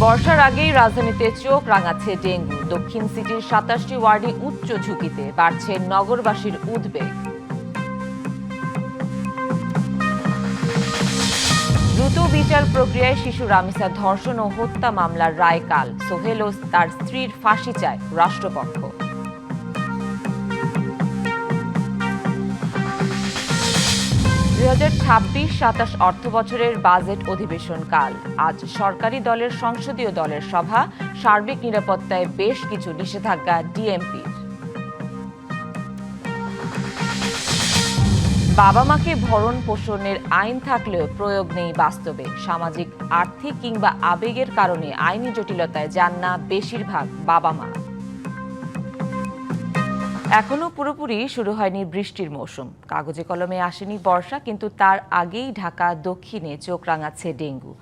বর্ষার আগেই রাজধানীতে চোখ রাঙাচ্ছে ডেঙ্গু। দক্ষিণ সিটির ২৭টি ওয়ার্ডে উচ্চ ঝুঁকিতে, বাড়ছে নগরবাসীর উদ্বেগ। দ্রুত বিচার প্রক্রিয়ায় শিশু রামিসা ধর্ষণ ও হত্যা মামলার রায় কাল। সোহেল ও তার স্ত্রীর ফাঁসি চায় রাষ্ট্রপক্ষ। ২০২৬-২৭ অর্থবছরের বাজেট অধিবেশন কাল। আজ সরকারি দলের সংসদীয় দলের সভা। সার্বিক নিরাপত্তায় বেশ কিছু নিষেধাজ্ঞা ডিএমপির। বাবা মাকে ভরণ পোষণের আইন থাকলেও প্রয়োগ নেই বাস্তবে। সামাজিক, আর্থিক কিংবা আবেগের কারণে আইনি জটিলতায় যান না বেশিরভাগ বাবা মা। এখনো পুরোপুরি শুরু হয়নি বৃষ্টির মৌসুম। কাগজে কলমে আসেনি বর্ষা, কিন্তু তার আগেই ঢাকা দক্ষিণে চোখ রাঙাচ্ছে ডেঙ্গু।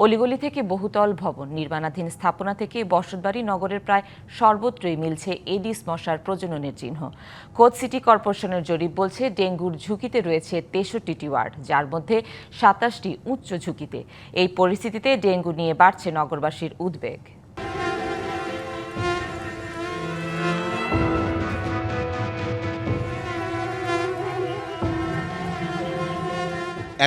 অলিগলি থেকে বহুতল ভবন, নির্মাণাধীন স্থাপনা থেকে বসতবাড়ি, নগরের প্রায় সর্বত্রই মিলছে এডিস মশার প্রজননের চিহ্ন। খোদ সিটি কর্পোরেশনের জরিপ বলছে ডেঙ্গুর ঝুঁকিতে রয়েছে ৬৩টি ওয়ার্ড, যার মধ্যে ২৭টি উচ্চ ঝুঁকিতে। এই পরিস্থিতিতে ডেঙ্গু নিয়ে বাড়ছে নগরবাসীর উদ্বেগ।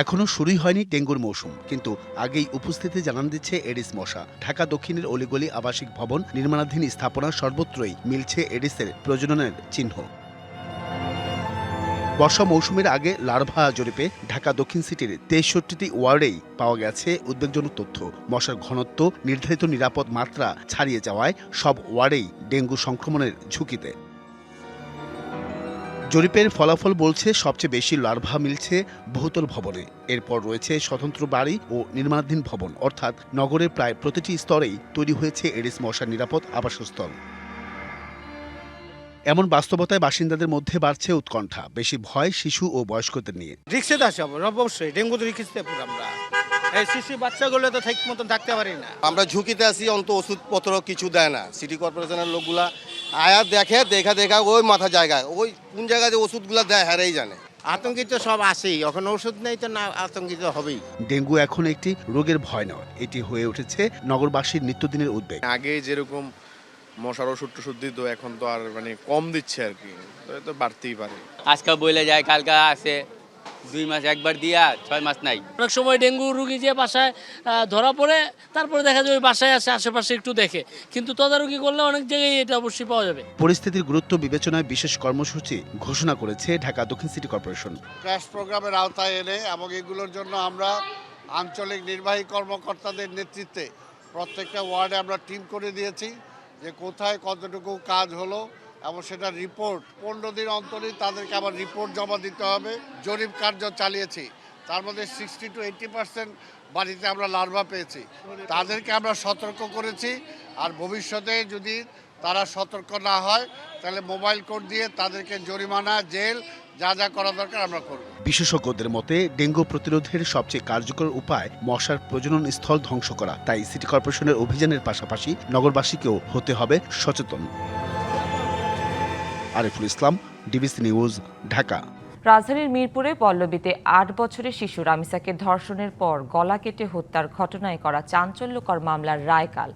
এখনো শুরুই হয়নি ডেঙ্গুর মৌসুম, কিন্তু আগেই উপস্থিতি জানান দিচ্ছে এডিস মশা। ঢাকা দক্ষিণের অলিগলি, আবাসিক ভবন, নির্মাণাধীন স্থাপনা সর্বত্রই মিলছে এডিসের প্রজননের চিহ্ন। বর্ষা মৌসুমের আগে লার্ভা জরিপে ঢাকা দক্ষিণ সিটির ৬৩টি ওয়ার্ডেই পাওয়া গেছে উদ্বেগজনক তথ্য। মশার ঘনত্ব নির্ধারিত নিরাপদ মাত্রা ছাড়িয়ে যাওয়ায় সব ওয়ার্ডেই ডেঙ্গু সংক্রমণের ঝুঁকিতে। জরিপের ফলাফল বলছে সবচেয়ে বেশি লার্ভা মিলছে বহুতল ভবনে, এরপর রয়েছে স্বতন্ত্র বাড়ি ও নির্মাণাধীন ভবন, অর্থাৎ নগরের প্রায় প্রতিটি স্তরেই তৈরি হয়েছে এডিস মশার নিরাপদ আবাসস্থল। এমন বাস্তবতায় বাসিন্দাদের মধ্যে বাড়ছে উৎকণ্ঠা, বেশি ভয় শিশু ও বয়স্কদের নিয়ে। রিক্সে আসে অবশ্যই, ডেঙ্গু তো রিক্সে আমরা এই শিশু বাচ্চাগুলো তো ঠিক মতন থাকতে পারি না। আমরা ঝুঁকিতে আছি, অন্ত ওষুধপত্র কিছু দেয় না। সিটি কর্পোরেশনের লোকগুলা আয়া দেখা ওই মাথা জায়গায়, ওই কোন জায়গায় যে ওষুধগুলো দেয় হারেই জানে। আতঙ্কিত সব আসেই, এখন ওষুধ নেই তো না, আতঙ্কিত হবেই। ডেঙ্গু এখন একটি রোগের ভয় নয়, এটি হয়ে উঠেছে নগরবাসীর নিত্যদিনের উদ্বেগ। আগে যেরকম মশার ওষুধ টষুধ দিত, এখন তো আর কম দিচ্ছে আর কি, তো বাড়তেই পারে। আজকে বলে যায়, কালকে আসে, 2 মাস একবার দিয়া 6 মাস নাই। অনেক সময় ডেঙ্গু রোগী যে বাসায় ধরা পড়ে, তারপরে দেখা যায় ওই বাসায় আসে, আশেপাশে একটু দেখে, কিন্তু তদারকি করলে অনেক জায়গায় এটা অবশ্যই পাওয়া যাবে। পরিস্থিতির গুরুত্ব বিবেচনায় বিশেষ কর্মসূচি ঘোষণা করেছে ঢাকা দক্ষিণ সিটি কর্পোরেশন। ক্র্যাশ প্রোগ্রামের আওতায় এনে এবং এগুলোর জন্য আমরা আঞ্চলিক নির্বাহী কর্মকর্তাদের নেতৃত্বে প্রত্যেকটা ওয়ার্ডে আমরা টিম করে দিয়েছি যে কোথায় কতটুকু কাজ হলো, এবং সেটা রিপোর্ট 15 দিন অন্তরই তাদেরকে আবার রিপোর্ট জমা দিতে হবে। জরিপ কার্য চালিয়েছি, তার মধ্যে 60 to 80% বাড়িতে আমরা লার্ভা পেয়েছি। তাদেরকে আমরা সতর্ক করেছি, আর ভবিষ্যতে যদি তারা সতর্ক না হয় তাহলে মোবাইল কোড দিয়ে তাদেরকে জরিমানা, জেল যা যা করা দরকার আমরা করব। বিশেষজ্ঞদের মতে ডেঙ্গু প্রতিরোধের সবচেয়ে কার্যকর উপায় মশার প্রজনন স্থল ধ্বংস করা। তাই সিটি কর্পোরেশনের অভিযানের পাশাপাশি নগরবাসীকেও হতে হবে সচেতন। Ariful Islam, DBC news, Dhaka. রাজধানীর মিরপুরে পল্লবীতে ৮ বছরের শিশু রামিসাকে ধর্ষণের পর গলা কেটে হত্যার ঘটনায় করা চাঞ্চল্যকর মামলার রায় কাল।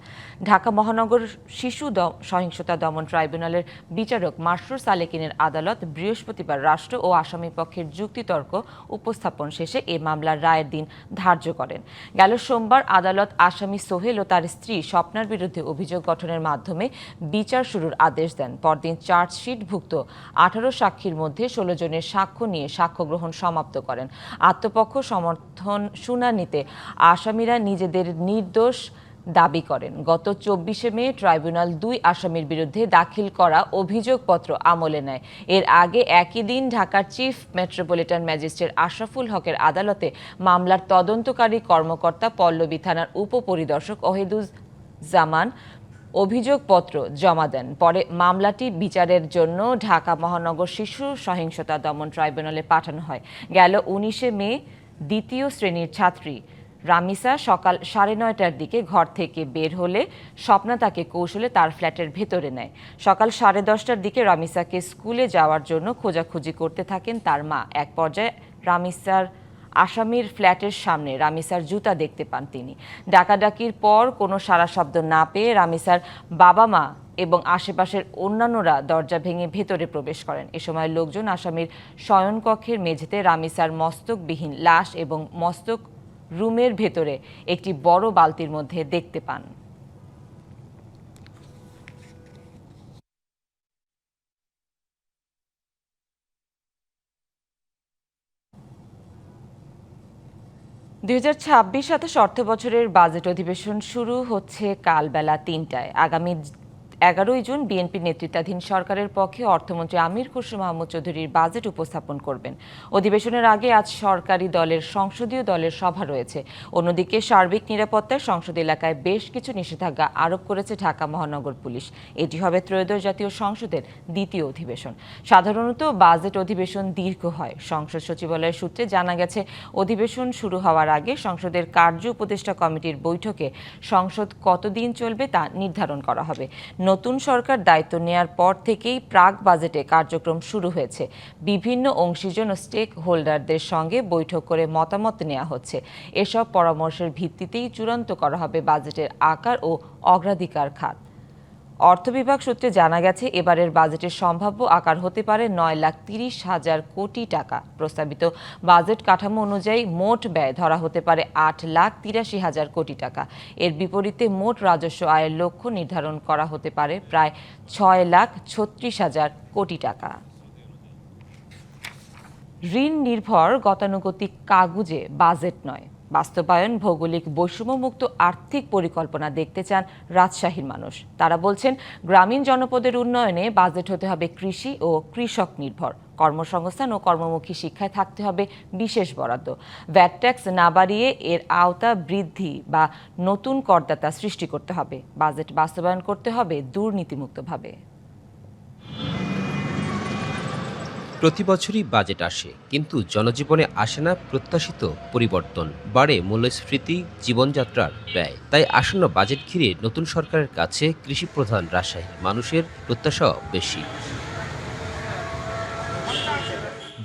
ঢাকা মহানগর শিশু সহিংসতা দমন ট্রাইব্যুনালের বিচারক মাসরুর সালেকিনের আদালত বৃহস্পতিবার রাষ্ট্র ও আসামি পক্ষের যুক্তিতর্ক উপস্থাপন শেষে এ মামলার রায়ের দিন ধার্য করেন। গেল সোমবার আদালত আসামি সোহেল ও তার স্ত্রী স্বপ্নার বিরুদ্ধে অভিযোগ গঠনের মাধ্যমে বিচার শুরুর আদেশ দেন। পরদিন চার্জশিটভুক্ত 18 সাক্ষীর মধ্যে 16 জনের সাক্ষ্য নিয়ে সাক্ষ্য গ্রহণ সমাপ্ত করেন। আত্মপক্ষ সমর্থন শুনানিতে আসামিরা নিজেদের নির্দোষ দাবি করেন। গত 24 মে ট্রাইব্যুনাল 2 আসামির বিরুদ্ধে দাখিল করা অভিযোগপত্র আমলে নেয়। এর আগে একই দিন ঢাকার চিফ মেট্রোপলিটন ম্যাজিস্ট্রেট আশরাফুল হকের আদালতে মামলার তদন্তকারী কর্মকর্তা পল্লবী থানার উপপরিদর্শক ওহিদুজ্জামান অভিযোগপত্র জমা দেন। পরে মামলাটি বিচারের জন্য ঢাকা মহানগর শিশু সহিংসতা দমন ট্রাইব্যুনালে পাঠানো হয়। গেল 19 মে দ্বিতীয় শ্রেণীর ছাত্রী রামিসা সকাল 9:30টার দিকে ঘর থেকে বের হলে স্বপ্না তাকে কৌশলে তার ফ্ল্যাটের ভেতরে নেয়। সকাল 10:30টার দিকে রামিসাকে স্কুলে যাওয়ার জন্য খোঁজাখুঁজি করতে থাকেন তার মা। এক পর্যায়ে রামিসার আসামির ফ্ল্যাটের সামনে রামিসার জুতা দেখতে পান তিনি। ডাকাডাকির পর কোনো সাড়া শব্দ না পেয়ে রামিসার বাবা মা এবং আশেপাশের অন্যান্যরা দরজা ভেঙে ভেতরে প্রবেশ করেন। এ সময় লোকজন আসামির শয়নকক্ষের মেঝেতে রামিসার মস্তকবিহীন লাশ এবং মস্তক রুমের ভেতরে একটি বড় বালতির মধ্যে দেখতে পান। $2026-27 অর্থবছরের বাজেট অধিবেশন শুরু হচ্ছে কাল বেলা 3টায়। আগামী 11 জুন বিএনপি নেতৃত্বাধীন সরকারের পক্ষে অর্থমন্ত্রী আমির খসরু মাহমুদ চৌধুরীর বাজেট উপস্থাপন করবেন। অধিবেশনের আগে আজ সরকারি দলের সংসদীয় দলের সভা রয়েছে। অন্যদিকে সার্বিক নিরাপত্তায় সংসদ এলাকায় বেশ কিছু নিষেধাজ্ঞা আরোপ করেছে ঢাকা মহানগর পুলিশ। এটি হবে ত্রয়োদশ জাতীয় সংসদের দ্বিতীয় অধিবেশন। সাধারণত বাজেট অধিবেশন দীর্ঘ হয়। সংসদ সচিবালয়ের সূত্রে জানা গেছে, অধিবেশন শুরু হওয়ার আগে সংসদের কার্য উপদেষ্টা কমিটির বৈঠকে সংসদ কতদিন চলবে তা নির্ধারণ করা হবে। নতুন সরকার দায়িত্ব নেয়ার পর থেকেই প্রাক বাজেটে কার্যক্রম শুরু হয়েছে। বিভিন্ন অংশীজন ও স্টেক হোল্ডারদের সঙ্গে বৈঠক করে মতামত নেওয়া হচ্ছে। এসব পরামর্শের ভিত্তিতেই চূড়ান্ত করা হবে বাজেটের আকার ও অগ্রাধিকার খাত। অর্থ বিভাগ সূত্রে জানা গেছে, এবারের বাজেটের সম্ভাব্য আকার হতে পারে 9,30,000 কোটি টাকা। প্রস্তাবিত বাজেট কাঠামো অনুযায়ী মোট ব্যয় ধরা হতে পারে 8,83,000 কোটি টাকা। এর বিপরীতে মোট রাজস্ব আয়ের লক্ষ্য নির্ধারণ করা হতে পারে প্রায় 6,36,000 কোটি টাকা। ঋণ নির্ভর গতানুগতিক কাগুজে বাজেট নয়, বাস্তবায়ন ভৌগোলিক বৈষম্যমুক্ত আর্থিক পরিকল্পনা দেখতে চান রাজশাহীর মানুষ। তারা বলছেন, গ্রামীণ জনপদের উন্নয়নে বাজেট হতে হবে কৃষি ও কৃষক নির্ভর। কর্মসংস্থান ও কর্মমুখী শিক্ষায় থাকতে হবে বিশেষ বরাদ্দ। ভ্যাট ট্যাক্স না বাড়িয়ে এর আওতা বৃদ্ধি বা নতুন করদাতা সৃষ্টি করতে হবে। বাজেট বাস্তবায়ন করতে হবে দুর্নীতিমুক্তভাবে। প্রতি বছরই বাজেট আসে, কিন্তু জনজীবনে আসে না প্রত্যাশিত পরিবর্তন। বাড়ে মূল্যস্ফীতি, জীবনযাত্রার ব্যয়। তাই আসন্ন বাজেট ঘিরে নতুন সরকারের কাছে কৃষিপ্রধান রাজশাহীর মানুষের প্রত্যাশাও বেশি।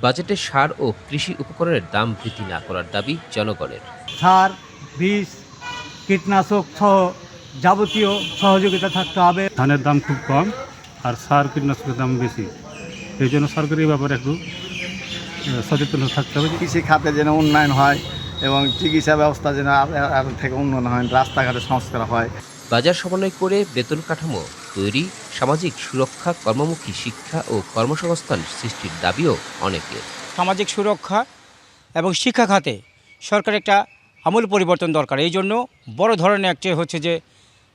বাজেটে সার ও কৃষি উপকরণের দাম বৃদ্ধি না করার দাবি জনগণের। সার, বীজ, কীটনাশক সহ যাবতীয় সহযোগিতা থাকতে হবে। ধানের দাম খুব কম আর সার কীটনাশকের দাম বেশি, এই জন্য সরকারি ব্যাপারে একটু সচেতন থাকতে হবে। কৃষি খাতে যেন উন্নয়ন হয় এবং চিকিৎসা ব্যবস্থা যেন আরও থেকে উন্নয়ন হয়, রাস্তাঘাটে সংস্কার হয়। বাজার সমন্বয় করে বেতন কাঠামো তৈরি, সামাজিক সুরক্ষা, কর্মমুখী শিক্ষা ও কর্মসংস্থান সৃষ্টির দাবিও অনেকের। সামাজিক সুরক্ষা এবং শিক্ষা খাতে সরকার একটা আমূল পরিবর্তন দরকার। এই জন্য বড় ধরনের একটা হচ্ছে যে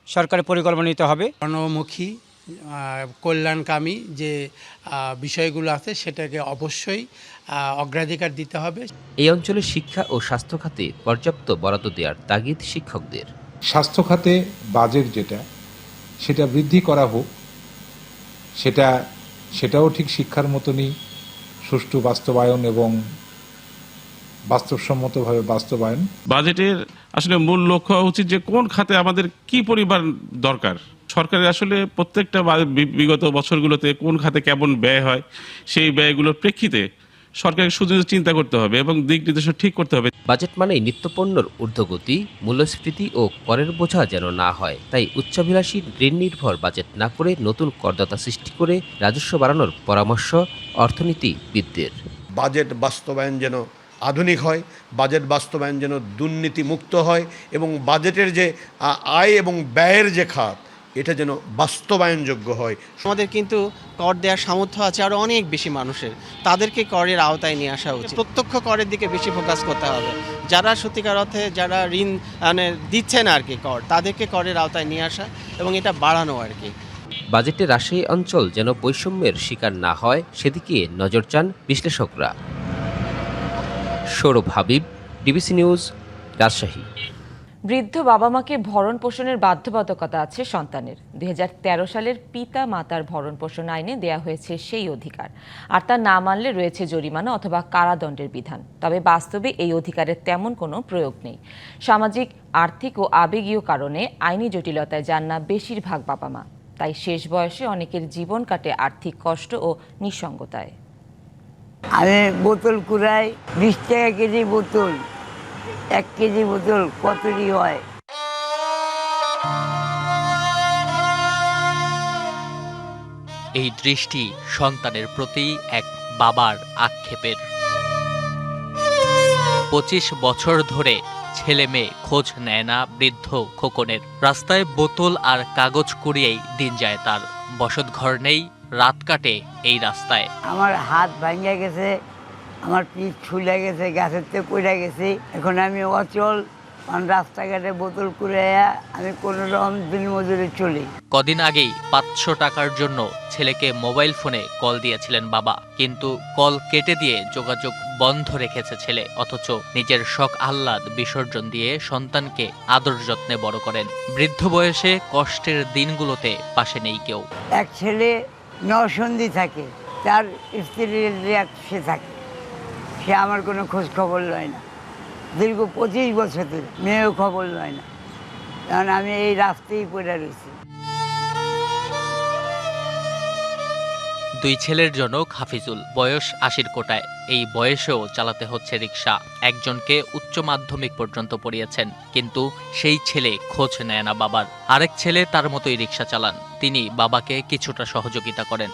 সরকারের পরিকল্পনা নিতে হবে। কর্মমুখী কল্যাণকামী যে বিষয়গুলো আছে সেটাকে অবশ্যই অগ্রাধিকার দিতে হবে। এই অঞ্চলে শিক্ষা ও স্বাস্থ্য খাতে পর্যাপ্ত বরাদ্দ দেওয়ার তাগিদ শিক্ষকদের। স্বাস্থ্য খাতে বাজেট সেটা বৃদ্ধি করা হোক, সেটাও ঠিক শিক্ষার মতনই সুষ্ঠু বাস্তবায়ন এবং বাস্তবসম্মতভাবে বাস্তবায়ন। বাজেটের আসলে মূল লক্ষ্য উচিত যে কোন খাতে আমাদের কি পরিমাণ দরকার। সরকারের আসলে প্রত্যেকটা বিগত বছরগুলোতে কোন খাতে কেমন ব্যয় হয়, সেই ব্যয়গুলোর প্রেক্ষিতে সরকারের শুধু চিন্তা করতে হবে এবং দিক নির্দেশনা ঠিক করতে হবে। বাজেট মানেই নিত্যপণ্যের ঊর্ধ্বগতি, মূল্যস্ফীতি ও করের বোঝা যেন না হয়। তাই উচ্চাভিলাষী ঋণ নির্ভর বাজেট না করে নতুন করদাতা সৃষ্টি করে রাজস্ব বাড়ানোর পরামর্শ অর্থনীতিবিদদের। বাজেট বাস্তবায়ন যেন আধুনিক হয়, বাজেট বাস্তবায়ন যেন দুর্নীতিমুক্ত হয় এবং বাজেটের যে আয় এবং ব্যয়ের যে খাত, এটা যেন বাস্তবায়নযোগ্য হয়। আমাদের কিন্তু কর দেওয়ার সামর্থ্য আছে আরও অনেক বেশি মানুষের, তাদেরকে করের আওতায় নিয়ে আসা উচিত। প্রত্যক্ষ করের দিকে বেশি ফোকাস করতে হবে। যারা সত্যিকার অর্থে যারা ঋণ দিচ্ছেন আর কি কর, তাদেরকে করের আওতায় নিয়ে আসা এবং এটা বাড়ানো আর কি। বাজেটে রাজশাহী অঞ্চল যেন বৈষম্যের শিকার না হয়, সেদিকে নজর চান বিশ্লেষকরা। Sourav Habib, DBC news, Rajshahi. বৃদ্ধ বাবা মাকে ভরণ পোষণের বাধ্যবাধকতা আছে সন্তানের। 2013 সালের পিতা মাতার ভরণ পোষণ আইনে দেয়া হয়েছে সেই অধিকার, আর তা না মানলে রয়েছে জরিমানা অথবা কারাদণ্ডের বিধান। তবে বাস্তবে এই অধিকারের তেমন কোনো প্রয়োগ নেই। সামাজিক, আর্থিক ও আবেগীয় কারণে আইনি জটিলতায় যান না বেশিরভাগ বাবা মা। তাই শেষ বয়সে অনেকের জীবন কাটে আর্থিক কষ্ট ও নিঃসঙ্গতায়। আমি বোতল কুড়াই 20 টাকা কেজি বোতল, 1 কেজি বোতল কতটি হয়? এই দৃষ্টি সন্তানের প্রতি এক বাবার আক্ষেপের। 25 বছর ধরে ছেলে মেয়ে খোঁজ নেয় না বৃদ্ধ খোকনের। রাস্তায় বোতল আর কাগজ কুড়িয়েই দিন যায় তার। বসতঘর নেই, রাত কাটে এই রাস্তায়। আমার হাত ভাঙা গেছে, আমার পিঠ ছুলে গেছে, গাছের থেকে পড়ে গেছি। এখন আমি অচল, রাস্তাঘাটে বোতল কুড়াইয়া আমি কোনো রকম দিন মজুরি চলি। কদিন আগেই 500 টাকার জন্য ছেলেকে মোবাইল ফোনে কল দিয়েছিলেন বাবা, কিন্তু কল কেটে দিয়ে যোগাযোগ বন্ধ রেখেছে ছেলে। অথচ নিজের শখ আহ্লাদ বিসর্জন দিয়ে সন্তানকে আদর যত্নে বড় করেন। বৃদ্ধ বয়সে কষ্টের দিনগুলোতে পাশে নেই কেউ। এক ছেলে নরসিংদী থাকে, তার স্ত্রীর সে থাকে, সে আমার কোনো খোঁজ খবর লয় না। দীর্ঘ 25 বছর ধরে মেয়েও খবর লয় না, কারণ আমি এই রাস্তায় পড়ে রয়েছি। 2 ছেলের জনক হাফিজুল, বয়স 80 কোটায়। এই বয়সেও চালাতে হচ্ছে রিক্সা। একজনকে উচ্চ মাধ্যমিক পর্যন্ত পড়িয়েছেন, কিন্তু সেই ছেলে খোঁজ নেয় না বাবার। আরেক ছেলে তার মতোই রিক্সা চালান, তিনি বাবাকে কিছুটা সহযোগিতা করেন।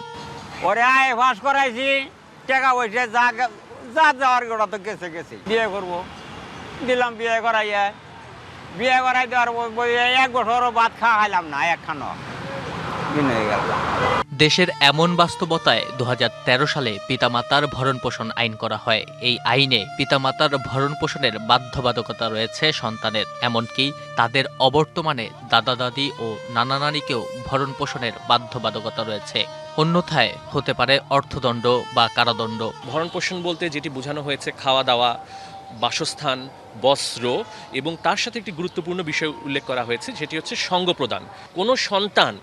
ওরে আয় পাস করাইছি, টাকা পয়সা যা যাওয়ার গোটা তো গেছে। বিয়ে করবো, দিলাম বিয়ে করাই দেওয়ার 1 বছরও ভাত খাইলাম না, একখানো দিন হয়ে গেল। দেশের এমন বাস্তবতায় 2013 সালে পিতামাতার ভরণপোষণ আইন করা হয়। এই আইনে পিতামাতার ভরণপোষণের বাধ্যবাধকতা রয়েছে সন্তানের, এমনকি তাদের অবর্তমানে দাদা দাদি ও নানা নানিকেও ভরণপোষণের বাধ্যবাধকতা রয়েছে। অন্যথায় হতে পারে অর্থদণ্ড বা কারাদণ্ড। ভরণপোষণ বলতে যেটি বোঝানো হয়েছে খাওয়া দাওয়া, বাসস্থান, বস্ত্র এবং তার সাথে একটি গুরুত্বপূর্ণ বিষয় উল্লেখ করা হয়েছে, যেটি হচ্ছে সঙ্গ প্রদান। কোনো সন্তান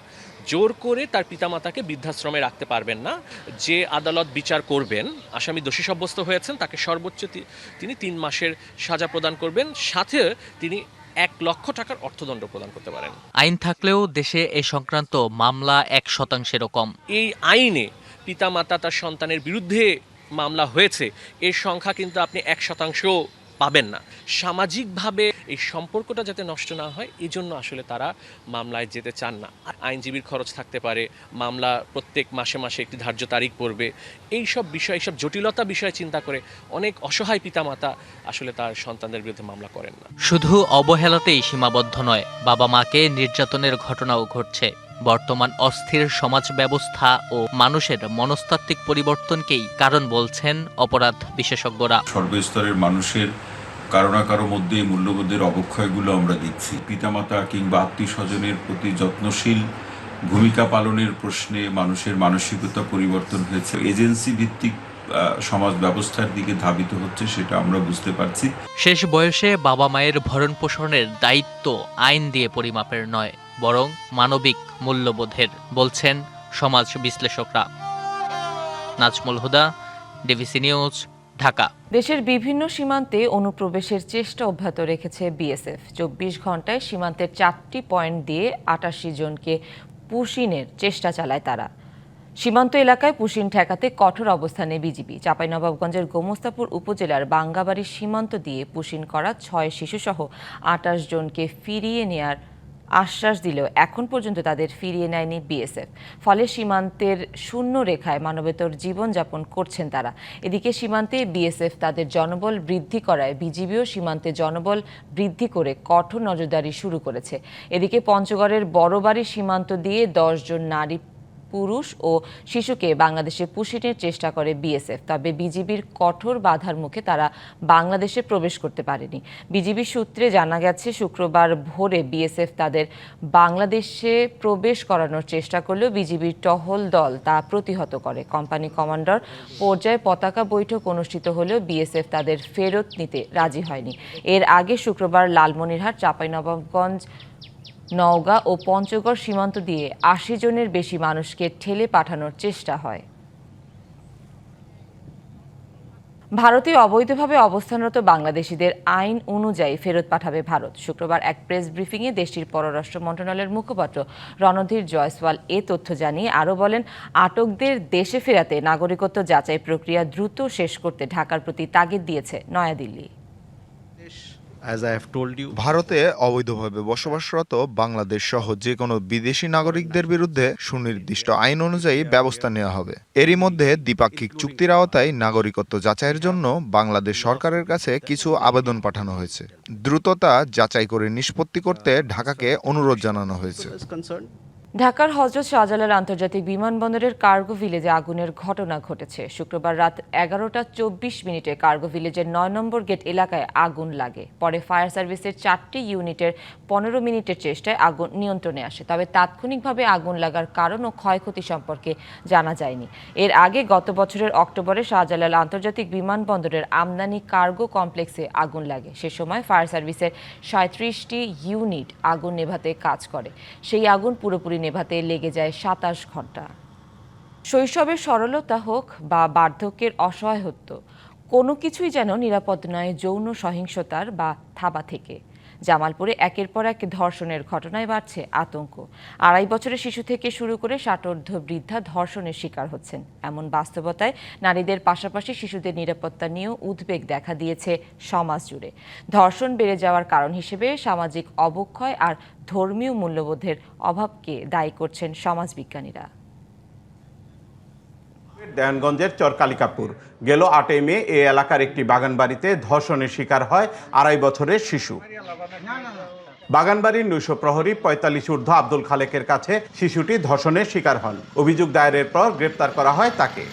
জোর করে তার পিতামাতাকে বৃদ্ধাশ্রমে রাখতে পারবেন না। যে আদালত বিচার করবেন, আসামি দোষী সাব্যস্ত হয়েছেন, তাকে সর্বোচ্চ তিনি 3 মাসের সাজা প্রদান করবেন, সাথে তিনি 1 লক্ষ টাকার অর্থদণ্ড প্রদান করতে পারেন। আইন থাকলেও দেশে এ সংক্রান্ত মামলা 1%-এরও কম। এই আইনে পিতামাতা তার সন্তানের বিরুদ্ধে মামলা হয়েছে, এর সংখ্যা কিন্তু আপনি 1% পাবেন না। সামাজিকভাবে এই সম্পর্কটা যাতে নষ্ট না হয়, এই জন্য আসলে তারা মামলায় যেতে চান না। আইনজীবীর খরচ থাকতে পারে, মামলা প্রত্যেক মাসে মাসে একটি ধার্য তারিখ পড়বে, এইসব জটিলতা বিষয় চিন্তা করে অনেক অসহায় পিতামাতা আসলে তার সন্তানদের বিরুদ্ধে মামলা করেন না। শুধু অবহেলাতেই সীমাবদ্ধ নয়, বাবা মাকে নির্যাতনের ঘটনাও ঘটছে। বর্তমান অস্থির সমাজ ব্যবস্থা ও মানুষের মনস্তাত্ত্বিক পরিবর্তনকেই কারণ বলছেন অপরাধ বিশেষজ্ঞরা। সর্বস্তরের মানুষের কারো না কারো মধ্যে এই মূল্যবোধের অবক্ষয়গুলো আমরা দেখছি। পিতামাতা কিংবা আত্মীয় স্বজনের প্রতি যত্নশীল ভূমিকা পালনের প্রশ্নে মানুষের মানসিকতা পরিবর্তন হয়েছে। এজেন্সি ভিত্তিক সমাজ ব্যবস্থার দিকে ধাবিত হচ্ছে, সেটা আমরা বুঝতে পারছি। শেষ বয়সে বাবা মায়ের ভরণ পোষণের দায়িত্ব আইন দিয়ে পরিমাপের নয়, বরং মানবিক মূল্যবোধের, বলছেন সমাজ বিশ্লেষকরা। নাজমুল হুদা, ডিভিসি নিউজ, ঢাকা। দেশের বিভিন্ন সীমান্তে অনুপ্রবেশের চেষ্টা অব্যাহত রেখেছে বিএসএফ। 24 ঘন্টায় সীমান্তের 4টি পয়েন্ট দিয়ে 88 জনকে পুশিনের চেষ্টা চালায় তারা। সীমান্ত এলাকায় পুশিন ঠেকাতে কঠোর অবস্থানে বিজিবি। চাঁপাইনবাবগঞ্জের গোমস্তাপুর উপজেলার বাঙ্গাবাড়ির সীমান্ত দিয়ে পুশিন করা 6 শিশুসহ 28 জনকে ফিরিয়ে নেয়ার আশ্বাস দিলেও এখন পর্যন্ত তাদের ফিরিয়ে নেয়নি বিএসএফ। ফলে সীমান্তের শূন্য রেখায় মানবেতর জীবনযাপন করছেন তারা। এদিকে সীমান্তে বিএসএফ তাদের জনবল বৃদ্ধি করায় বিজিবিও সীমান্তে জনবল বৃদ্ধি করে কঠোর নজরদারি শুরু করেছে। এদিকে পঞ্চগড়ের বড়বাড়ি সীমান্ত দিয়ে 10 জন নারী, পুরুষ ও শিশুকে বাংলাদেশে পুশিনের চেষ্টা করে বিএসএফ। তবে বিজিবির কঠোর বাধার মুখে তারা বাংলাদেশে প্রবেশ করতে পারেনি। বিজিবি সূত্রে জানা গেছে, শুক্রবার ভোরে বিএসএফ তাদের বাংলাদেশে প্রবেশ করানোর চেষ্টা করলেও বিজিবির টহল দল তা প্রতিহত করে। কোম্পানি কমান্ডার পর্যায়ে পতাকা বৈঠক অনুষ্ঠিত হলেও বিএসএফ তাদের ফেরত নিতে রাজি হয়নি। এর আগে শুক্রবার লালমনিরহাট, চাঁপাইনবাবগঞ্জ, নওগাঁ ও পঞ্চগড় সীমান্ত দিয়ে 80 জনের বেশি মানুষকে ঠেলে পাঠানোর চেষ্টা হয়। ভারতে অবৈধভাবে অবস্থানরত বাংলাদেশিদের আইন অনুযায়ী ফেরত পাঠাবে ভারত। শুক্রবার এক প্রেস ব্রিফিংয়ে দেশটির পররাষ্ট্র মন্ত্রণালয়ের মুখপাত্র রণধীর জয়সওয়াল এ তথ্য জানিয়ে আরও বলেন, আটকদের দেশে ফেরাতে নাগরিকত্ব যাচাই প্রক্রিয়া দ্রুত শেষ করতে ঢাকার প্রতি তাগিদ দিয়েছে নয়াদিল্লি। ভারতে অবৈধভাবে বসবাসরত বাংলাদেশ সহ যে কোনো বিদেশি নাগরিকদের বিরুদ্ধে সুনির্দিষ্ট আইন অনুযায়ী ব্যবস্থা নেওয়া হবে। এরই মধ্যে দ্বিপাক্ষিক চুক্তির আওতায় নাগরিকত্ব যাচাইয়ের জন্য বাংলাদেশ সরকারের কাছে কিছু আবেদন পাঠানো হয়েছে। দ্রুততা যাচাই করে নিষ্পত্তি করতে ঢাকাকে অনুরোধ জানানো হয়েছে। ঢাকার হযরত শাহজালাল আন্তর্জাতিক বিমানবন্দরের কার্গো ভিলেজে আগুনের ঘটনা ঘটেছে। শুক্রবার রাত 11টা 24 কার্গো ভিলেজের 9 নম্বর গেট এলাকায় আগুন লাগে। পরে ফায়ার সার্ভিসের 4টি ইউনিটের 15 মিনিটের চেষ্টায় আগুন নিয়ন্ত্রণে আসে। তবে তাৎক্ষণিকভাবে আগুন লাগার কারণ ও ক্ষয়ক্ষতি সম্পর্কে জানা যায়নি। এর আগে গত বছরের অক্টোবরে শাহজালাল আন্তর্জাতিক বিমানবন্দরের আমদানি কার্গো কমপ্লেক্সে আগুন লাগে। সে সময় ফায়ার সার্ভিসের 37টি ইউনিট আগুন নেভাতে কাজ করে। সেই আগুন পুরোপুরি নেভাতে লেগে যায় 27 ঘন্টা। শৈশবের সরলতা হোক বা বার্ধক্যের অসহায়ত্ব, কোনো কিছুই যেন নিরাপদ নয় যৌন সহিংসতার বা থাবা থেকে। জামালপুরে একের পর এক ধর্ষণের ঘটনায় বাড়ছে আতঙ্ক। 2.5 বছরের শিশু থেকে শুরু করে 60 বৃদ্ধা ধর্ষণের শিকার হচ্ছেন। এমন বাস্তবতায় নারীদের পাশাপাশি শিশুদের নিরাপত্তা নিয়েও উদ্বেগ দেখা দিয়েছে সমাজ জুড়ে। ধর্ষণ বেড়ে যাওয়ার কারণ হিসেবে সামাজিক অবক্ষয় আর ধর্মীয় মূল্যবোধের অভাবকে দায়ী করছেন সমাজবিজ্ঞানীরা। দেওয়ানগঞ্জের চরকালিকাপুর গেল 8 মে এই এলাকার একটি বাগানবাড়িতে ধর্ষণের শিকার হয় 2.5 বছরের শিশু। বাগানবাড়ির 900 প্রহরী 45 ঊর্ধ্ব আব্দুল খালেকের কাছে শিশুটি ধর্ষণের শিকার হন। অভিযোগ দায়েরের পর গ্রেপ্তার করা হয় তাকে।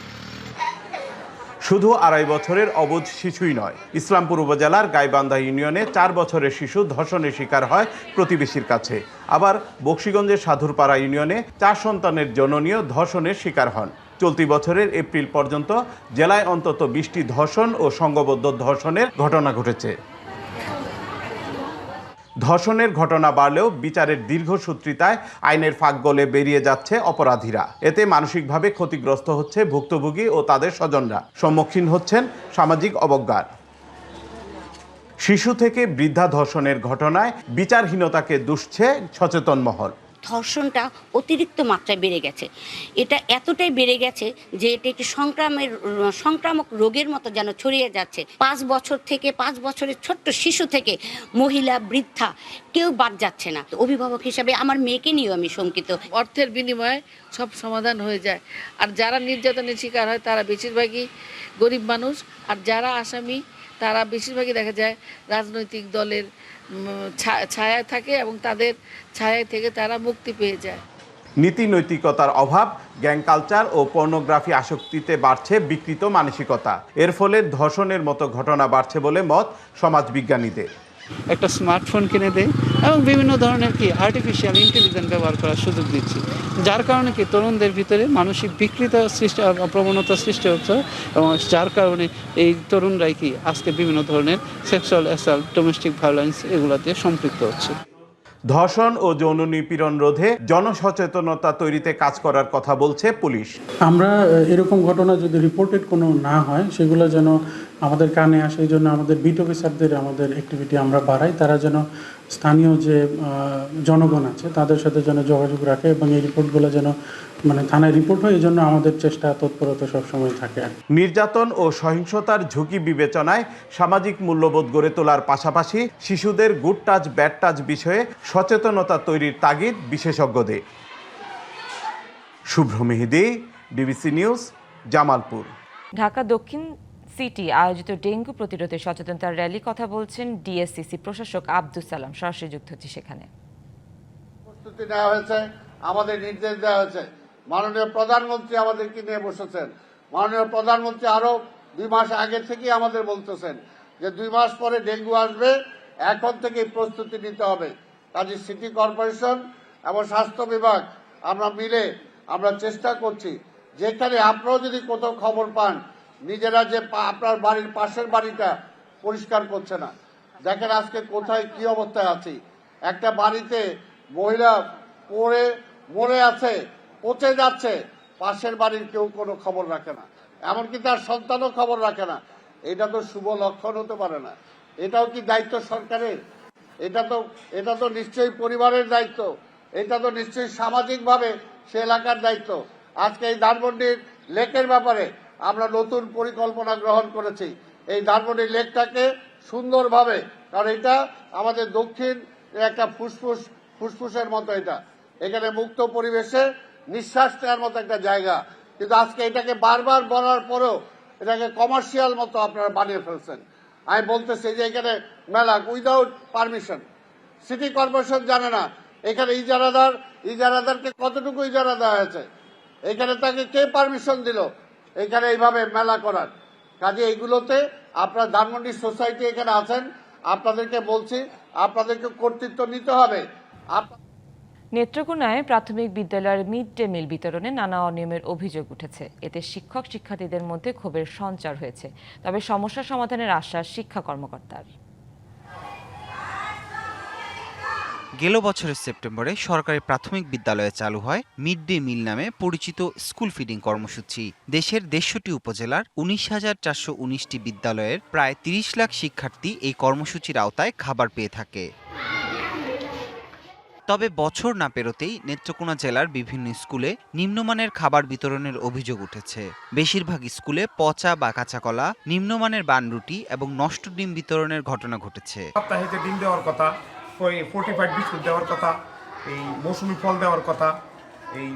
শুধু 2.5 বছরের অবুঝ শিশুই নয়, ইসলামপুর উপজেলার গাইবান্ধা ইউনিয়নে 4 বছরের শিশু ধর্ষণের শিকার হয় প্রতিবেশীর কাছে। আবার বকশীগঞ্জের সাধুরপাড়া ইউনিয়নে 4 সন্তানের জননীয় ধর্ষণের শিকার হন। চলতি বছরের এপ্রিল পর্যন্ত জেলায় অন্তত 20টি ধর্ষণ ও সংঘবদ্ধ ধর্ষণের ঘটনা ঘটেছে। ধর্ষণের ঘটনা বাড়লেও বিচারের দীর্ঘসূত্রিতায় আইনের ফাঁক গলে বেরিয়ে যাচ্ছে অপরাধীরা। এতে মানসিকভাবে ক্ষতিগ্রস্ত হচ্ছে ভুক্তভোগী ও তাদের স্বজনরা, সম্মুখীন হচ্ছেন সামাজিক অবজ্ঞার। শিশু থেকে বৃদ্ধা ধর্ষণের ঘটনায় বিচারহীনতাকে দুষছে সচেতন মহল। ধর্ষণটা অতিরিক্ত মাত্রায় বেড়ে গেছে। এটা এতটাই বেড়ে গেছে যে এটা একটি সংক্রামক রোগের মতো যেন ছড়িয়ে যাচ্ছে। 5 বছর থেকে 5 বছরের ছোট্ট শিশু থেকে মহিলা, বৃদ্ধা কেউ বাদ যাচ্ছে না। অভিভাবক হিসাবে আমার মেয়েকে নিয়েও আমি শঙ্কিত। অর্থের বিনিময়ে সব সমাধান হয়ে যায়। আর যারা নির্যাতনের শিকার হয় তারা বেশিরভাগই গরিব মানুষ, আর যারা আসামি তারা বেশিরভাগই দেখা যায় রাজনৈতিক দলের ছায়ায় থাকে এবং তাদের ছায়ায় থেকে তারা মুক্তি পেয়ে যায়। নীতি নৈতিকতার অভাব, গ্যাং কালচার ও পর্নোগ্রাফি আসক্তিতে বাড়ছে বিকৃত মানসিকতা। এর ফলে ধর্ষণের মতো ঘটনা বাড়ছে বলে মত সমাজবিজ্ঞানীদের। একটা স্মার্টফোন কিনে দেয় এবং বিভিন্ন ধরনের আর্টিফিশিয়াল ইন্টেলিজেন্স ব্যবহার করার সুযোগ দিচ্ছি, যার কারণে তরুণদের ভিতরে মানসিক বিকৃত সৃষ্টি প্রবণতা সৃষ্টি হচ্ছে এবং যার কারণে এই তরুণরাই আজকে বিভিন্ন ধরনের সেক্সুয়াল অ্যাসাল্ট, ডোমেস্টিক ভায়োলেন্স এগুলোতে সম্পৃক্ত হচ্ছে। ধর্ষণ ও যৌন নিপীড়ন রোধে জনসচেতনতা তৈরিতে কাজ করার কথা বলছে পুলিশ। আমরা এরকম ঘটনা যদি রিপোর্টেড কোনো না হয় সেগুলো যেন আমাদের কানে আসে, এই জন্য আমাদের বিট অফিসারদের আমাদের অ্যাক্টিভিটি আমরা বাড়াই। তারা যেন স্থানীয় যে জনগণ আছে তাদের সাথে যেন যোগাযোগ রাখে এবং এই রিপোর্টগুলো যেন থানায় রিপোর্ট হয়, এই জন্য আমাদের চেষ্টা তৎপরতা সবসময় থাকে। নির্যাতন ও সহিংসতার ঝুঁকি বিবেচনায় সামাজিক মূল্যবোধ গড়ে তোলার পাশাপাশি শিশুদের গুড টাচ ব্যাড টাচ বিষয়ে সচেতনতা তৈরির তাগিদ বিশেষজ্ঞদের। শুভ্র মেহেদি, ডিবিসি নিউজ, জামালপুর। ঢাকা দক্ষিণ সিটি আয়োজিত ডেঙ্গু প্রতিরোধে সচেতনতার র্যালি কথা বলছেন ডিএসসিসি প্রশাসক আব্দুল সালাম। সরাসরি যুক্ত হচ্ছে সেখানে। প্রস্তুতি নেওয়া হয়েছে, আমাদের নির্দেশ দেওয়া হয়েছে। মাননীয় প্রধানমন্ত্রী আমাদেরকে নিয়ে বসেছেন। মাননীয় প্রধানমন্ত্রী আরো 2 মাস আগে থেকেই আমাদের বলতেছেন যে 2 মাস পরে ডেঙ্গু আসবে, এখন থেকেই প্রস্তুতি নিতে হবে। কাজে সিটি কর্পোরেশন এবং স্বাস্থ্য বিভাগ আমরা মিলে আমরা চেষ্টা করছি, যেখানে আপনারাও যদি কোথাও খবর পান নিজেরা যে আপনার বাড়ির পাশের বাড়িটা পরিষ্কার করছে না, দেখেন আজকে কোথায় কি অবস্থায় আছি। একটা বাড়িতে মহিলা পড়ে মরে আছে, পচে যাচ্ছে, পাশের বাড়ির কেউ কোনো খবর রাখে না, এমনকি তার সন্তানও খবর রাখে না। এটা তো শুভ লক্ষণ হতে পারে না। এটাও কি দায়িত্ব সরকারের? এটা তো নিশ্চয়ই পরিবারের দায়িত্ব, এটা তো নিশ্চয়ই সামাজিকভাবে সে এলাকার দায়িত্ব। আজকে এই ধানমন্ডির লেকের ব্যাপারে আমরা নতুন পরিকল্পনা গ্রহণ করেছি। এই ধানমন্ডি লেকটাকে সুন্দরভাবে, কারণ এটা আমাদের দক্ষিণ একটা ফুসফুসের মতো, এখানে মুক্ত পরিবেশে নিঃশ্বাস নেওয়ার মতো একটা জায়গা, কিন্তু আজকে এটাকে বারবার বলার পরেও এটাকে কমার্শিয়াল মতো আপনারা বানিয়ে ফেলছেন। আমি বলতেছি যে এখানে মেলা উইদাউট পারমিশন, সিটি কর্পোরেশন জানে না এখানে ইজারাদারকে কতটুকু ইজারা দেওয়া হয়েছে, এখানে তাকে কে পারমিশন দিল এখানে এইভাবে মেলা করার। কাজে এইগুলোতে আপনার ধানমন্ডি সোসাইটি এখানে আছেন, আপনাদেরকে বলছি আপনাদেরকে কর্তৃত্ব নিতে হবে। নেত্রকোনায় প্রাথমিক বিদ্যালয়ের মিড ডে মিল বিতরণে নানা অনিয়মের অভিযোগ উঠেছে। এতে শিক্ষক শিক্ষার্থীদের মধ্যে ক্ষোভের সঞ্চার হয়েছে। তবে সমস্যা সমাধানের আশ্বাস শিক্ষা কর্মকর্তার। গেল বছরের সেপ্টেম্বরে সরকারি প্রাথমিক বিদ্যালয়ে চালু হয় মিড ডে মিল নামে পরিচিত স্কুল ফিডিং কর্মসূচি। দেশের ১৫টি উপজেলার ১৯,৪১৯টি বিদ্যালয়ের প্রায় ৩০ লাখ শিক্ষার্থী এই কর্মসূচির আওতায় খাবার পেয়ে থাকে। তবে বছর না পেরোতেই নেত্রকোনা জেলার বিভিন্ন স্কুলে নিম্নমানের খাবার বিতরণের অভিযোগ উঠেছে। বেশিরভাগ স্কুলে পচা বা কাঁচা কলা, নিম্নমানের বানরুটি এবং নষ্ট ডিম বিতরণের ঘটনা ঘটেছে। সপ্তাহে ডিম দেওয়ার কথা, 45 বিস্কুট দেওয়ার কথা, এই মৌসুমি ফল দেওয়ার কথা, এই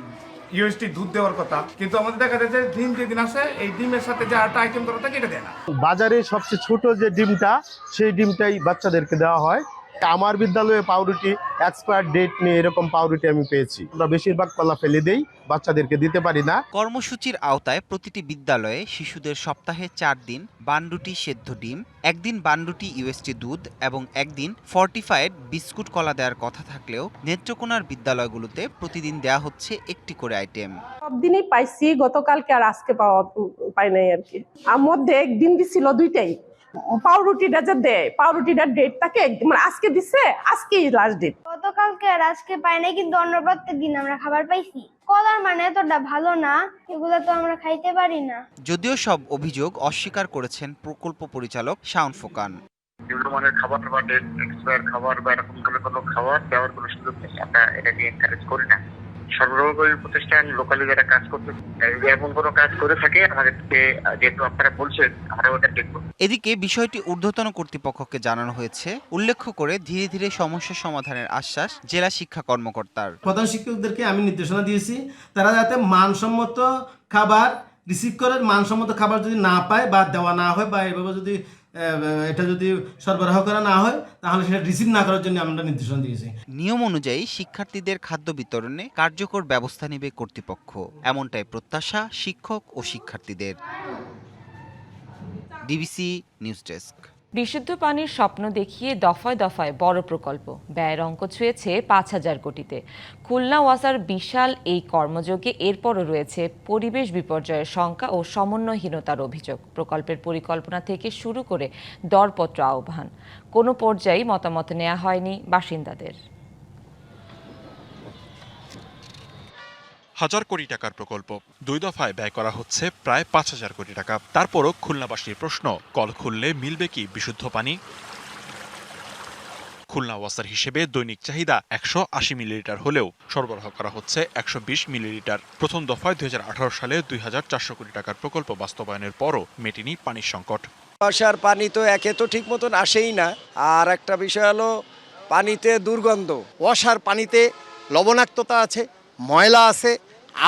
ইউএসটি দুধ দেওয়ার কথা, কিন্তু আমাদের দেখা যাচ্ছে ডিম যেদিন আসে এই ডিমের সাথে যে আরেকটা আইটেম করা থাকে এটা দেয় না। বাজারে সবচেয়ে ছোট যে ডিমটা, সেই ডিমটাই বাচ্চাদেরকে দেওয়া হয়। আমার বিদ্যালয়ে পাউরুটি এক্সপায়ার ডেট নিয়ে এরকম পাউরুটি আমি পেয়েছি। আমরা বেশিরভাগ কলা ফেলে দেই, বাচ্চাদেরকে দিতে পারি না। কর্মসূচির আওতায় প্রতিটি বিদ্যালয়ে শিশুদের সপ্তাহে 4 দিন বানরুটি সেদ্ধ ডিম, একদিন বানরুটি ইউএসটি দুধ এবং একদিন ফর্টিফাইড বিস্কুট কলা দেওয়ার কথা থাকলেও নেত্রকোনার বিদ্যালয়গুলোতে প্রতিদিন দেয়া হচ্ছে একটি করে আইটেম। সব দিনই পাইছি, গতকালকে আর আজকে পাই নাই আর কি। আর মধ্যে একদিন দিছিল দুইটাই। পাউরুটিটা যে দেয়, পাউরুটিটার ডেট থাকে মানে আজকে দিচ্ছে, আজকেই লাস্ট ডেট। গতকালকে আর আজকে পাই নাই, কিন্তু অন্য প্রত্যেক দিন আমরা খাবার পাইছি। কলার মানে এতটা ভালো না, এগুলো তো আমরা খাইতে পারি না। যদিও সব অভিযোগ অস্বীকার করেছেন প্রকল্প পরিচালক শাওন ফোকান। নিম্নমানের খাবার বা ডেট এক্সপায়ার খাবার বা এরকম কোনো খাবার দেওয়ার কোনো সুযোগ নেই। আমরা এটাকে এনকারেজ করি না। সরবরাহকারী প্রতিষ্ঠান লোকালি যারা কাজ করতে, এমন কোনো কাজ করে থাকে আমাদেরকে যেহেতু আপনারা বলছেন আমরা ওটা দেখব। এদিকে বিষয়টি ঊর্ধ্বতন কর্তৃপক্ষকে জানানো হয়েছে, উল্লেখ করে ধীরে ধীরে সমস্যা সমাধানের আশ্বাস জেলা শিক্ষা কর্মকর্তার। প্রধান শিক্ষকদেরকে আমি নির্দেশনা দিয়েছি, তারা যাতে মানসম্মত খাবার রিসিভ করে, মানসম্মত খাবার যদি না পায় বা দেওয়া না হয় বা এভাবে যদি এটা যদি সরবরাহ করা না হয় তাহলে সেটা রিসিভ না করার জন্য আমরা নির্দেশনা দিয়েছি। নিয়ম অনুযায়ী শিক্ষার্থীদের খাদ্য বিতরণে কার্যকর ব্যবস্থা নেবে কর্তৃপক্ষ, এমনটাই প্রত্যাশা শিক্ষক ও শিক্ষার্থীদের। DBC news desk. বিশুদ্ধ পানির স্বপ্ন দেখিয়ে দফায় দফায় বড় প্রকল্প, ব্যয়ের অঙ্ক ছুঁয়েছে ৫,০০০ কোটিতে। খুলনা ওয়াসার বিশাল এই কর্মযজ্ঞে এরপরও রয়েছে পরিবেশ বিপর্যয়ের শঙ্কা ও সমন্বয়হীনতার অভিযোগ। প্রকল্পের পরিকল্পনা থেকে শুরু করে দরপত্র আহ্বান, কোনো পর্যায়েই মতামত নেওয়া হয়নি বাসিন্দাদের। ১,০০০ কোটি টাকার প্রকল্প, 2 দফায় ব্যয় করা হচ্ছে প্রায় ৫,০০০ কোটি টাকা। তারপরও খুলনাবাসীর প্রশ্ন, কল খুললে মিলবে কি বিশুদ্ধ পানি? খুলনা ওয়াসার হিসেবে দৈনিক চাহিদা ১৮০ মিলিলিটার হলেও সরবরাহ করা হচ্ছে ১২০ মিলিলিটার। প্রথম দফায় ২০১৮ সালে ২,৪০০ কোটি টাকার প্রকল্প বাস্তবায়নের পরও মেটেনি পানির সংকট। ওয়াসার পানি তো একে তো ঠিক মতন আসেই না, আর একটা বিষয় হলো পানিতে দুর্গন্ধ। ওয়াসার পানিতে লবণাক্ততা আছে, ময়লা আছে,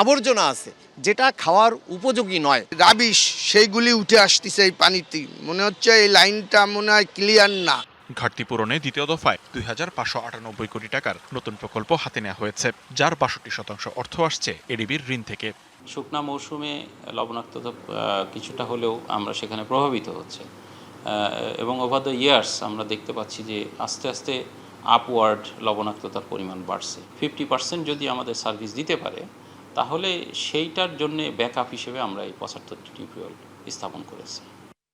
আবর্জনা আছে, যেটা খাওয়ার উপযোগী নয়। রাবিশ সেইগুলি উঠে আসতেছে এই পানিতে, মনে হচ্ছে এই লাইনটা মনে হয় ক্লিয়ার না। ঘাটতি পূরণে দ্বিতীয় দফায় ২,৫৯৮ কোটি টাকার নতুন প্রকল্প হাতে নেওয়া হয়েছে, যার ৬২% অর্থ আসছে এডিবির ঋণ থেকে। শুকনা মৌসুমে লবণাক্ততা কিছুটা হলেও আমরা সেখানে প্রভাবিত হচ্ছে, এবং ওভার দ্য ইয়ার্স আমরা দেখতে পাচ্ছি যে আস্তে আস্তে আপওয়ার্ড লবণাক্ততার পরিমাণ বাড়ছে। 50% যদি আমাদের সার্ভিস দিতে পারে তাহলে সেইটার জন্য ব্যাকআপ হিসেবে আমরা এই ৭৫টি টিউবওয়েল স্থাপন করেছি।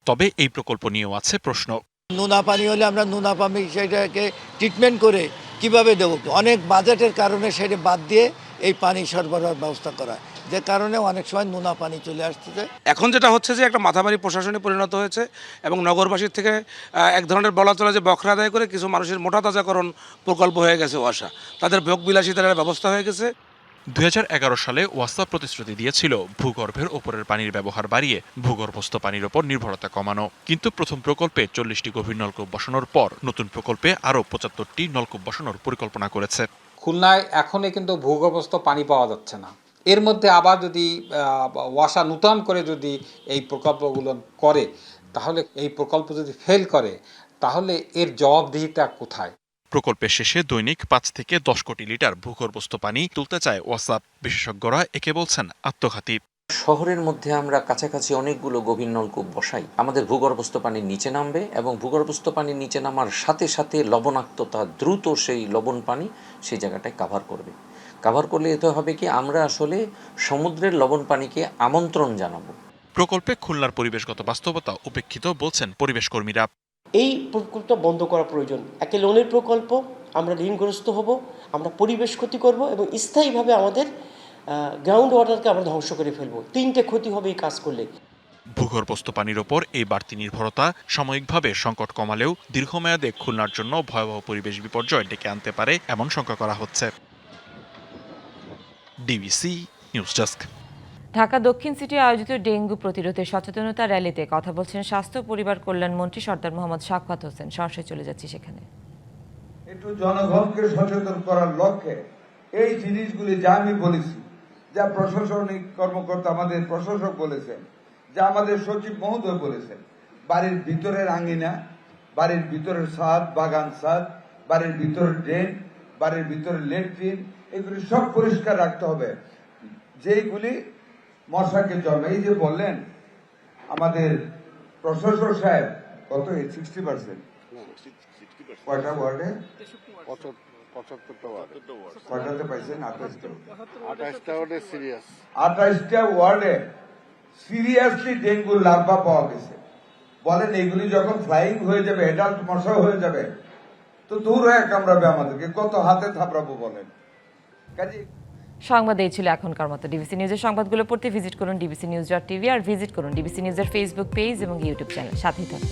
তবে এই প্রকল্প নিয়েও আছে প্রশ্ন। নোনা পানি হলে আমরা নোনা পানি সেটাকে ট্রিটমেন্ট করে কিভাবে দেব? অনেক বাজেটের কারণে সেটা বাদ দিয়ে এই পানি সরবরাহের ব্যবস্থা করা, যে কারণে অনেক সময় নোনা পানি চলে আসতেছে। এখন যেটা হচ্ছে যে একটা মাথামারি প্রশাসনে পরিণত হয়েছে এবং নগরবাসীর থেকে এক ধরনের বলা চলে যে বখরা আদায় করে কিছু মানুষের মোটা তাজাকরণ প্রকল্প হয়ে গেছে ওয়াসা, তাদের ভোগ বিলাসিতার ব্যবস্থা হয়ে গেছে। 2011 সালে ওয়াসা প্রতিশ্রুতি দিয়েছিল ভূগর্ভের ওপরের পানির ব্যবহার বাড়িয়ে ভূগর্ভস্থ পানির ওপর নির্ভরতা কমানো, কিন্তু প্রথম প্রকল্পে 40টি গভীর নলকূপ বসানোর পর নতুন প্রকল্পে আরও 75টি নলকূপ বসানোর পরিকল্পনা করেছে। খুলনায় এখনই কিন্তু ভূগর্ভস্থ পানি পাওয়া যাচ্ছে না। এর মধ্যে আবার যদি ওয়াসা নূতন করে যদি এই প্রকল্পগুলো করে, তাহলে এই প্রকল্প যদি ফেল করে, তাহলে এর জবাবদিহিতা কোথায়? প্রকল্পের শেষে দৈনিক 5 থেকে 10 কোটি লিটার ভূগর্ভস্থ পানি তুলতে চায় ওয়াসা। বিশেষজ্ঞরা একে বলছেন আত্মঘাতী। শহরের মধ্যে আমরা কাছাকাছি অনেকগুলো গভীর নলকূপ বসাই, আমাদের ভূগর্ভস্থ পানি নিচে নামবে এবং ভূগর্ভস্থ পানি নিচে নামার সাথে সাথে লবণাক্ততা দ্রুত সেই লবণ পানি সেই জায়গাটায় কাভার করবে। কাভার করলে এতে হবে কি, আমরা আসলে সমুদ্রের লবণ পানিকে আমন্ত্রণ জানাবো। প্রকল্পে খুলনার পরিবেশগত বাস্তবতা উপেক্ষিত বলছেন পরিবেশ কর্মীরা। এই প্রকল্পটা বন্ধ করা প্রয়োজন। একে লোনের প্রকল্প, আমরা ঋণগ্রস্ত হব, আমরা পরিবেশ ক্ষতি করব এবং স্থায়ীভাবে আমাদের গ্রাউন্ড ওয়াটারকে আমরা ধ্বংস করে ফেলবো। 3টে ক্ষতি হবে এই কাজ করলে। ভূগর্ভস্থ পানির ওপর এই বাড়তি নির্ভরতা সাময়িকভাবে সংকট কমালেও দীর্ঘমেয়াদে খুলনার জন্য ভয়াবহ পরিবেশ বিপর্যয় ডেকে আনতে পারে এমন শঙ্কা করা হচ্ছে। DBC news desk. ঢাকা দক্ষিণ সিটি আয়োজিত ডেঙ্গু প্রতিরোধে সচেতনতা র্যালিতে কথা বলছেন স্বাস্থ্য পরিবার কল্যাণ মন্ত্রী সরদার মোহাম্মদ শাফকাত হোসেন। সরাসরি চলে যাচ্ছি সেখানে। একটু জনগণকে সচেতন করার লক্ষ্যে এই জিনিসগুলি যা আমি বলেছি, যা প্রশাসনিক কর্মকর্তা আমাদের প্রশাসক বলেছেন, যা আমাদের সচিব মহোদয় বলেছেন, বাড়ির ভিতরের আঙ্গিনা, বাড়ির ভিতরের ছাদ, বাগান ছাদ, বাড়ির ভিতরের ড্রেন, বাড়ির ভিতরের ল্যাট্রিন, এগুলি সব পরিষ্কার রাখতে হবে। যেইগুলি মশাকে জন্মে, এই যে বললেন আমাদের প্রশাসক সাহেব, কত 60%? কয়টা ওয়ার্ডে? 75টা ওয়ার্ড। কয়টাতে পাইছেন? 28টা ওয়ার্ডে সিরিয়াস। 28টা ওয়ার্ডে সিরিয়াসলি ডেঙ্গু লার্ভা পাওয়া গেছে। বলেন এগুলি যখন ফ্লাইং হয়ে যাবে, অ্যাডাল্ট মশা হয়ে যাবে, তো দূর হয়ে কামড়াবে আমাদেরকে, কত হাতে থাপড়াবো বলেন। কাজে সংবাদ এই ছিল এখনকার মতো। ডিবিসি নিউজের সংবাদগুলো পড়তে ভিজিট করুন dbcnews.tv আর ভিজিট করুন ডিবিসি নিউজের ফেসবুক পেজ এবং ইউটিউব চ্যানেল। সাথেই থাকুন।